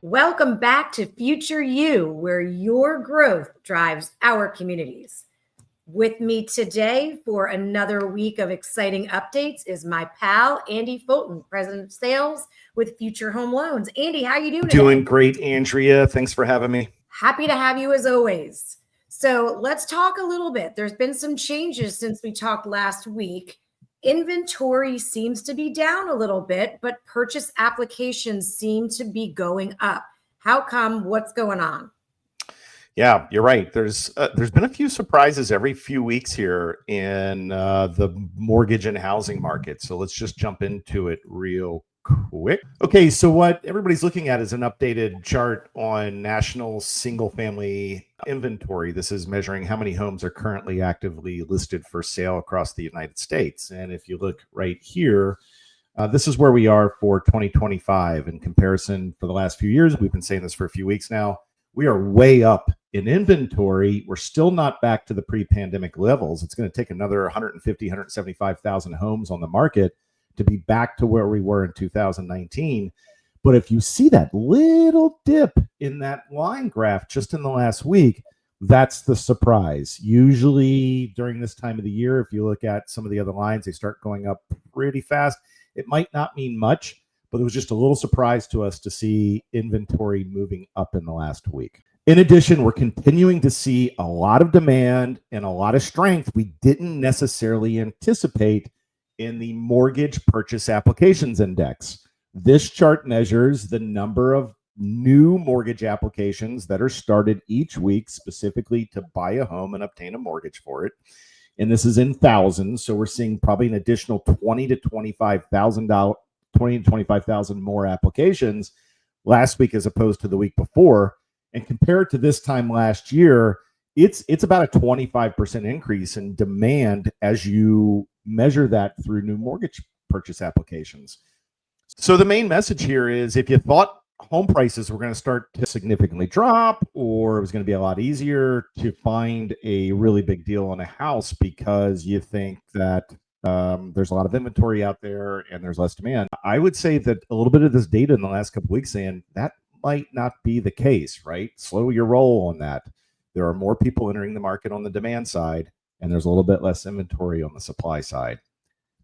Welcome back to Future You, where your growth drives our communities. With me today for another week of exciting updates is my pal, Andy Fulton, President of Sales with Future Home Loans. Andy, how you doing today? Doing great, Andrea. Thanks for having me. Happy to have you as always. So let's talk a little bit. There's been some changes since we talked last week. Inventory seems to be down a little bit, but purchase applications seem to be going up. How come? What's going on? Yeah, you're right. There's been a few surprises every few weeks here in the mortgage and housing market. So let's just jump into it real quick. Okay, so what everybody's looking at is an updated chart on national single family inventory. This is measuring how many homes are currently actively listed for sale across the United States. And if you look right here, this is where we are for 2025 in comparison for the last few years. We've been saying this for a few weeks now. We are way up in inventory. We're still not back to the pre-pandemic levels. It's going to take another 150, 175,000 homes on the market to be back to where we were in 2019. But if you see that little dip in that line graph just in the last week, that's the surprise. Usually during this time of the year, if you look at some of the other lines, they start going up pretty fast. It might not mean much, but it was just a little surprise to us to see inventory moving up in the last week. In addition, we're continuing to see a lot of demand and a lot of strength we didn't necessarily anticipate in the mortgage purchase applications index. This chart measures the number of new mortgage applications that are started each week specifically to buy a home and obtain a mortgage for it. And this is in thousands. So we're seeing probably an additional 20 to 25,000 more applications last week as opposed to the week before. And compared to this time last year, it's about a 25% increase in demand as you measure that through new mortgage purchase applications. So the main message here is if you thought home prices were going to start to significantly drop, or it was going to be a lot easier to find a really big deal on a house because you think that there's a lot of inventory out there and there's less demand, I would say that a little bit of this data in the last couple of weeks saying that might not be the case, right? Slow your roll on that. There are more people entering the market on the demand side, and there's a little bit less inventory on the supply side.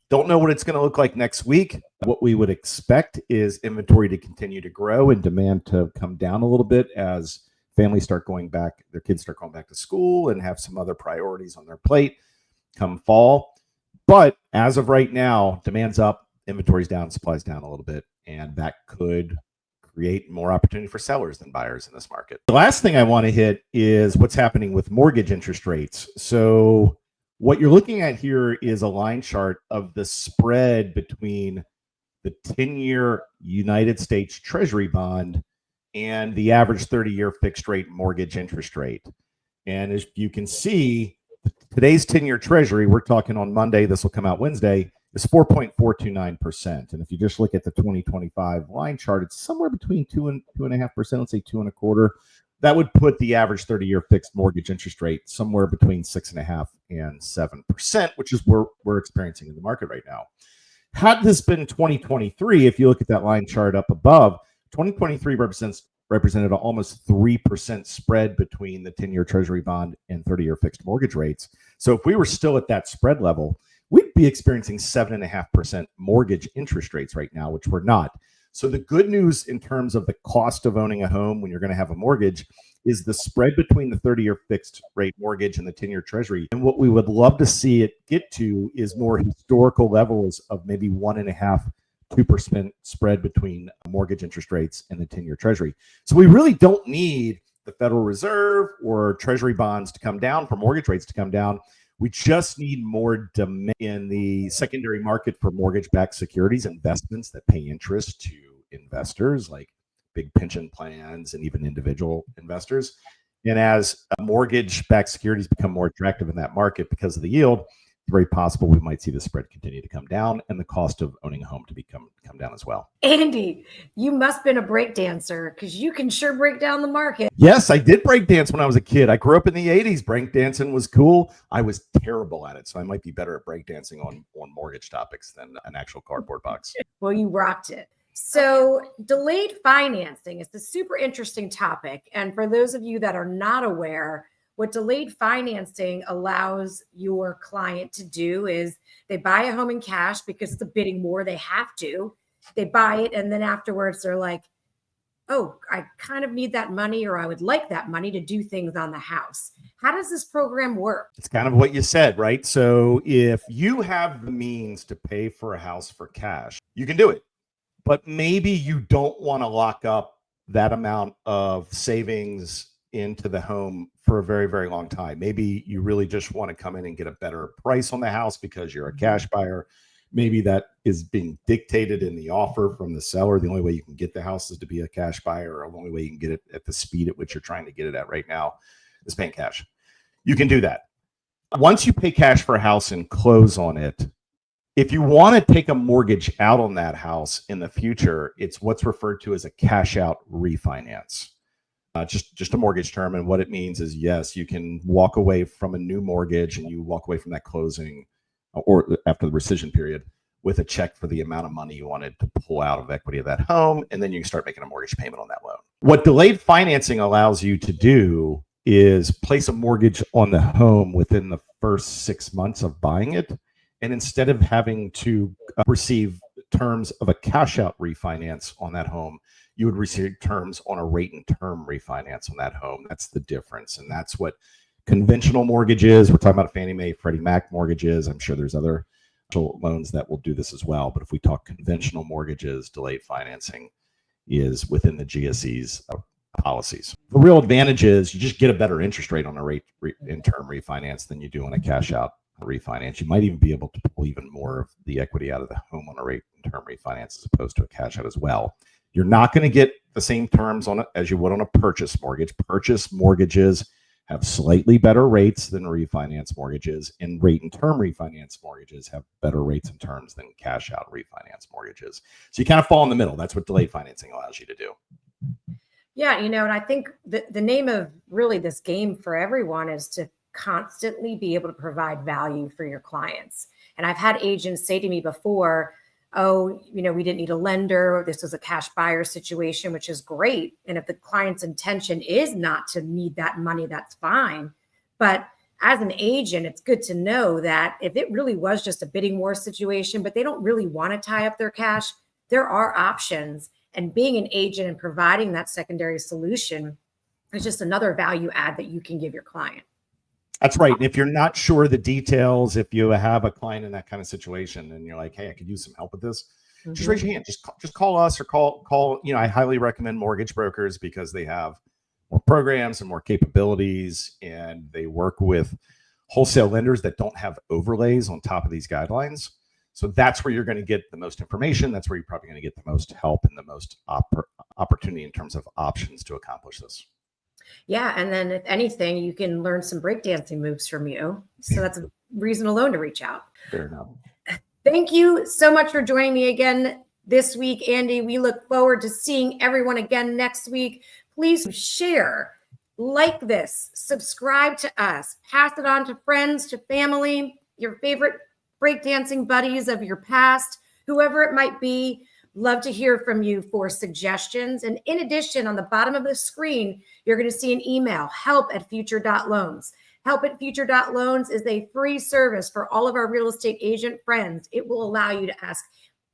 Don't know what it's going to look like next week. What we would expect is inventory to continue to grow and demand to come down a little bit as families start going back, their kids start going back to school and have some other priorities on their plate come fall. But as of right now, demand's up, inventory's down, supply's down a little bit, and that could create more opportunity for sellers than buyers in this market. The last thing I want to hit is what's happening with mortgage interest rates. So what you're looking at here is a line chart of the spread between the 10-year United States Treasury bond and the average 30-year fixed rate mortgage interest rate. And as you can see, today's 10-year Treasury, we're talking on Monday, this will come out Wednesday, is 4.429%. And if you just look at the 2025 line chart, it's somewhere between 2 and 2.5%, let's say 2.25%. That would put the average 30-year fixed mortgage interest rate somewhere between 6.5% and 7%, which is what we're experiencing in the market right now. Had this been 2023, if you look at that line chart up above, 2023 represented an almost 3% spread between the 10-year Treasury bond and 30-year fixed mortgage rates. So if we were still at that spread level, we'd be experiencing 7.5% mortgage interest rates right now, which we're not. So the good news in terms of the cost of owning a home when you're going to have a mortgage is the spread between the 30-year fixed rate mortgage and the 10-year Treasury. And what we would love to see it get to is more historical levels of maybe 1.5%, 2% spread between mortgage interest rates and the 10-year Treasury. So we really don't need the Federal Reserve or Treasury bonds to come down for mortgage rates to come down. We just need more demand in the secondary market for mortgage-backed securities, investments that pay interest to investors like big pension plans and even individual investors. And as mortgage-backed securities become more attractive in that market because of the yield, it's very possible we might see the spread continue to come down and the cost of owning a home to come down as well. Andy, you must have been a break dancer because you can sure break down the market. Yes, I did break dance when I was a kid. I grew up in the 80s. Break dancing was cool. I was terrible at it, so I might be better at break dancing on mortgage topics than an actual cardboard box. Well, you rocked it. So, delayed financing is a super interesting topic. And for those of you that are not aware, what delayed financing allows your client to do is they buy a home in cash because it's a bidding war. They have to. They buy it. And then afterwards, they're like, oh, I kind of need that money, or I would like that money to do things on the house. How does this program work? It's kind of what you said, right? So if you have the means to pay for a house for cash, you can do it. But maybe you don't want to lock up that amount of savings into the home for a very, very long time. Maybe you really just want to come in and get a better price on the house because you're a cash buyer. Maybe that is being dictated in the offer from the seller. The only way you can get the house is to be a cash buyer, or the only way you can get it at the speed at which you're trying to get it at right now is paying cash. You can do that. Once you pay cash for a house and close on it, if you want to take a mortgage out on that house in the future, it's what's referred to as a cash out refinance. Just a mortgage term. And what it means is, yes, you can walk away from a new mortgage and you walk away from that closing or after the rescission period with a check for the amount of money you wanted to pull out of equity of that home. And then you can start making a mortgage payment on that loan. What delayed financing allows you to do is place a mortgage on the home within the first 6 months of buying it. And instead of having to receive terms of a cash out refinance on that home, you would receive terms on a rate and term refinance on that home. That's the difference. And that's what conventional mortgages, we're talking about Fannie Mae, Freddie Mac mortgages. I'm sure there's other loans that will do this as well. But if we talk conventional mortgages, delayed financing is within the GSE's policies. The real advantage is you just get a better interest rate on a rate and term refinance than you do on a cash out refinance. You might even be able to pull even more of the equity out of the home on a rate and term refinance as opposed to a cash out as well. You're not going to get the same terms on it as you would on a purchase mortgage. Purchase mortgages have slightly better rates than refinance mortgages, and rate and term refinance mortgages have better rates and terms than cash out refinance mortgages. So you kind of fall in the middle. That's what delayed financing allows you to do. Yeah, and I think the name of really this game for everyone is to constantly be able to provide value for your clients. And I've had agents say to me before, oh, we didn't need a lender. This was a cash buyer situation, which is great. And if the client's intention is not to need that money, that's fine. But as an agent, it's good to know that if it really was just a bidding war situation, but they don't really want to tie up their cash, there are options. And being an agent and providing that secondary solution is just another value add that you can give your client. That's right. And if you're not sure the details, if you have a client in that kind of situation and you're like, hey, I could use some help with this, just raise your hand. Just call us or call. I highly recommend mortgage brokers because they have more programs and more capabilities, and they work with wholesale lenders that don't have overlays on top of these guidelines. So that's where you're going to get the most information. That's where you're probably going to get the most help and the most opportunity in terms of options to accomplish this. Yeah. And then if anything, you can learn some breakdancing moves from you. So that's a reason alone to reach out. Fair enough. Thank you so much for joining me again this week, Andy. We look forward to seeing everyone again next week. Please share, like this, subscribe to us, pass it on to friends, to family, your favorite breakdancing buddies of your past, whoever it might be. Love to hear from you for suggestions. And in addition, on the bottom of the screen, you're going to see an email, help@future.loans. Help@future.loans is a free service for all of our real estate agent friends. It will allow you to ask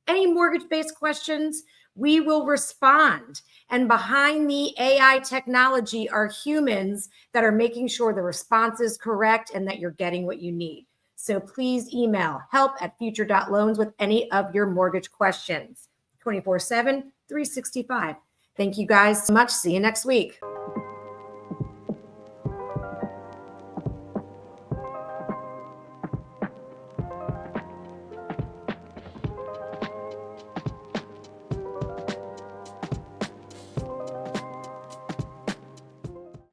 any mortgage-based questions. We will respond. And behind the AI technology are humans that are making sure the response is correct and that you're getting what you need. So please email help@future.loans with any of your mortgage questions. 24/7, 365. Thank you guys so much. See you next week.